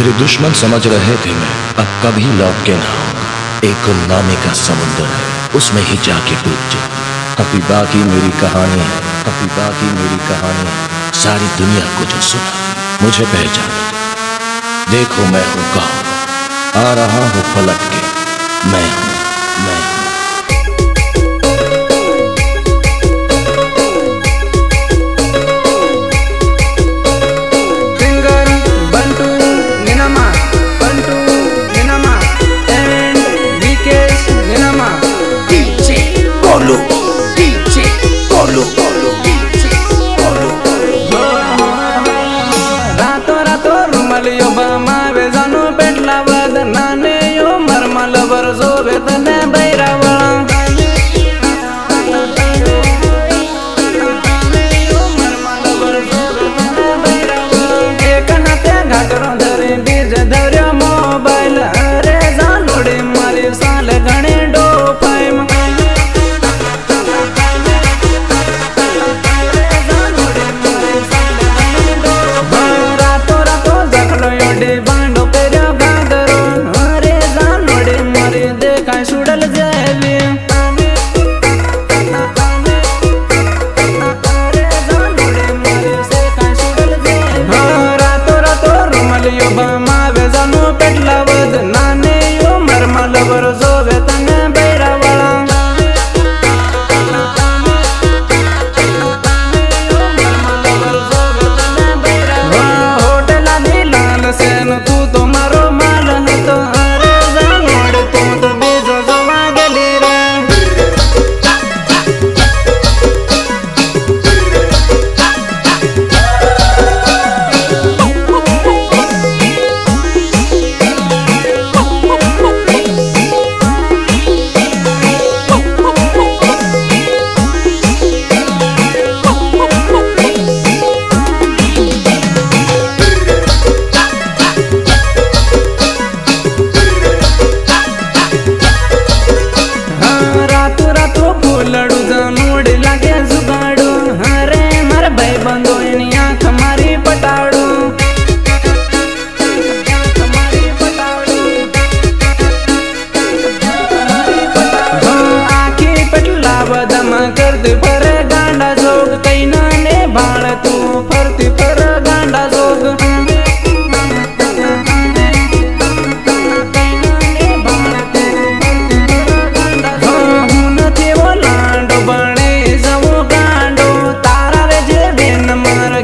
मेरे दुश्मन समझ रहे थे मैं अब कभी लौट के ना आऊंगा। एक गुमनामी का समुंदर है, उसमें ही जाके डूब जाऊं। अभी बाकी मेरी कहानी है, अभी बाकी मेरी कहानी है। सारी दुनिया को जो सुना मुझे पहचान दो। देखो मैं हूँ कौन, आ रहा हूँ पलट के। मैं हूँ, मैं हूँ। रातो रातो रुमलियो बमावे जानो पेटला वद नाने यो मरमल बरसो वेतने बैरावळा एक हाते घागरो धरी बीज धर्यो मोबाइल अरे जानोडी मारी साल घणी डोपाई फरती पर गांडा जोग कई नाने बाण तू फरती पर गांडा जोग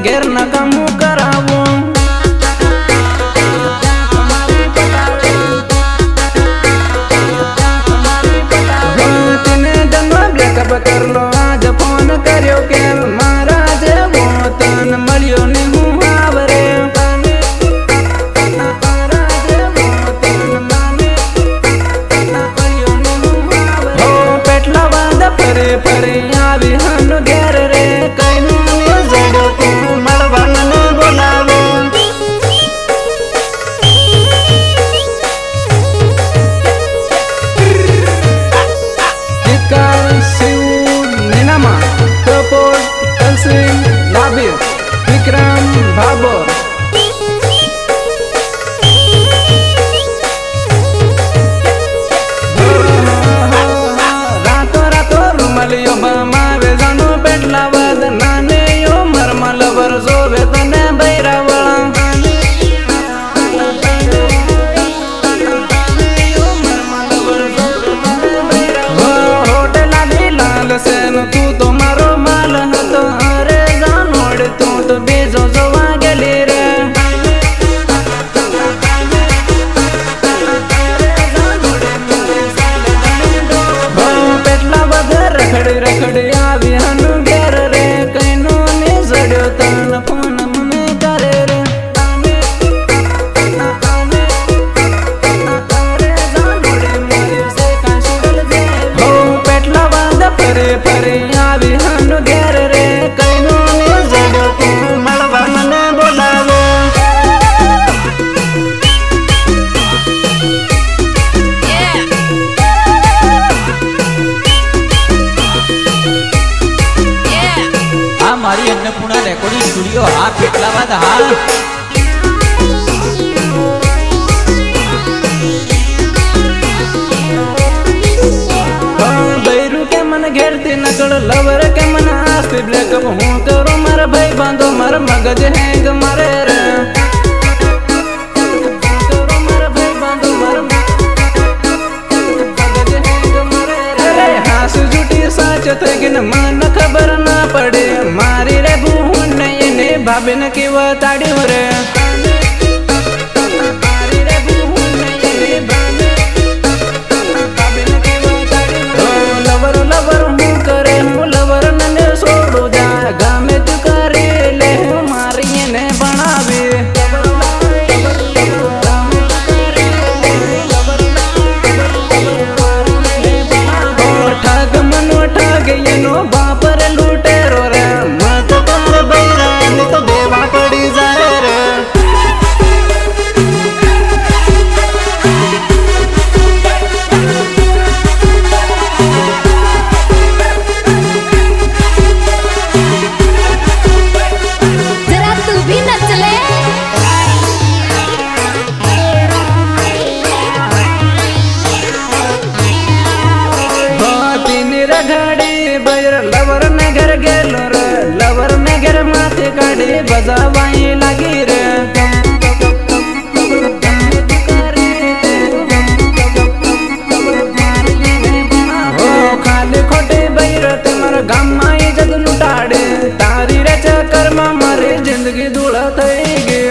घेर न कमू करावो तिने जन्म ब्रेकअप कर लो आज फोन करियो के महाराज वो तन मलियो नहीं हूँ आवरे हो पेटला वाद परे परे आवी हनु घेर रे कई विक्रम भाबोर रातो रातो रुमलियो बमावे जानो पेटला वद नाने यो मरमल बरसो वेतने बैरावळा होटला दी लाल सेन तू तो मारो माल हतो अरे जानोड तू तो बेजो जवा गेली रे पेटला बदर रखड़ी रखड़ी आवी हनु घेर रे कैनो ने जड्यो तन फोन मने करे रे हो पेटला बद परे परे आवी हनु घेर रे कैनो ने जड्यो तू मळवा मने बोलावे आ मारी अन्नपूर्णा रेकॉर्डिंग स्टुडिओ हा पेटला बाद हा मगज हैंग मारे रे हास जुटी साच थगिन मन खबर ना पड़े मारी रे बूहन ने भाबिन की वो ताड़ी रे बजावाई लगी रे हो खाली खोटे बैर तुम्हार गाम माई जग लुटाड़े तारी रे चक्कर में मारी जिंदगी धूल थई गे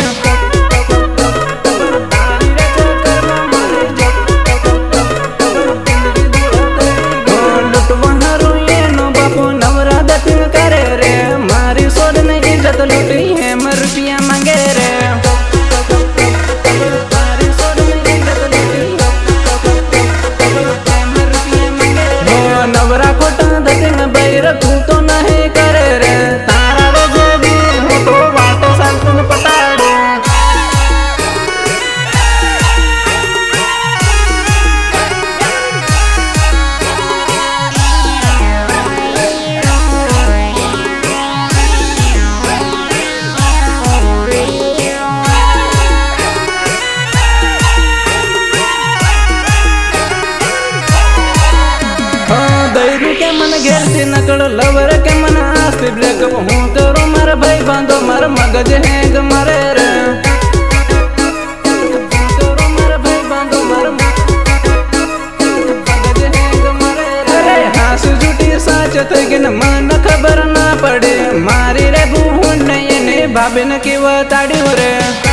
लुटी है रुपया मांगे रे नवरा खोटा दतिन बैर तू तो नहीं करे रे तारा रे जदी हो तो बात संतन पटाड़े घेरती नकड़ लवर के मन आस्ती ब्रेक हूँ करो मार भाई बांधो मार मगज हैंग मारे रे हास जुटी साच थगिन मन खबर ना पड़े मारी रे बूहन ने भाबिन की वो ताड़ी रे